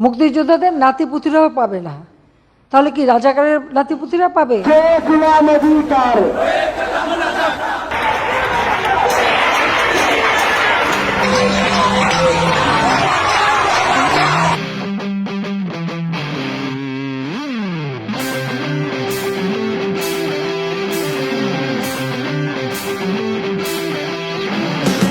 মুক্তিযোদ্ধাদের নাতিপুতিরাও পাবে না, তাহলে কি রাজাকারের নাতিপুতিরা পাবে?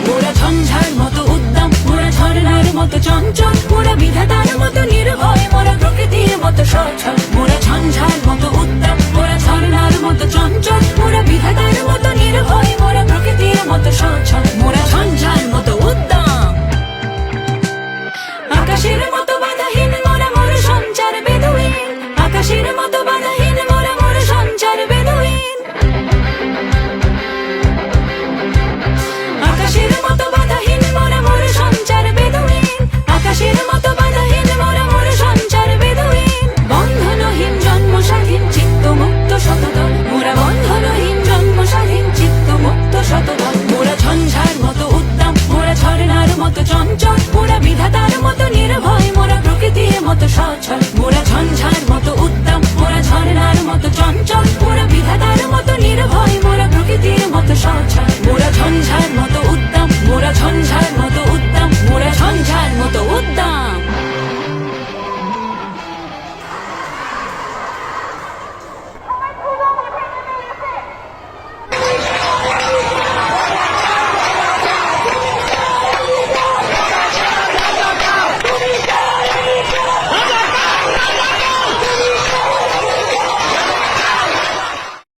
মোরা ঝঞ্ঝার মতো উদ্দাম, মোরা ঝর্ণার মতো চঞ্চল, মোরা বিধাতার মতো নির্ভয়, মোরা প্রকৃতির মতো সচ্ছল। মোরা ঝঞ্ঝার মতো উদ্দাম, মোরা ঝর্ণার মতো চঞ্চল, মোরা বিধাতার মতো নির্ভয়, মোরা প্রকৃতির মতো সচ্ছল। মোরা ঝঞ্ঝার মতো উদ্দাম, আকাশের মতো বাধাহীন, মোরা মোর সঞ্চার বেদুইন। আকাশের মতো বাধাহীন, মোরা মোর সঞ্চার বেদুইন। আকাশের মতো বাধাহীন, মোরা মোর সঞ্চার বেদুইন। আকাশের মতো বাধাহীন, মোরা মোর সঞ্চার বেদুইন। বন্ধনহীন জন্ম স্বাধীন, চিত্ত মুক্ত শতদল। মোরা বন্ধনহীন জন্ম স্বাধীন, চিত্ত মুক্ত শতদল। মোরা ঝঞ্ঝার মতো উদ্দাম, মোরা ঝর্ণার মতো চঞ্চল, মোরা বিধাতার মতো নির্ভয়, মোরা প্রকৃতির মতো সচ্ছল। মোরা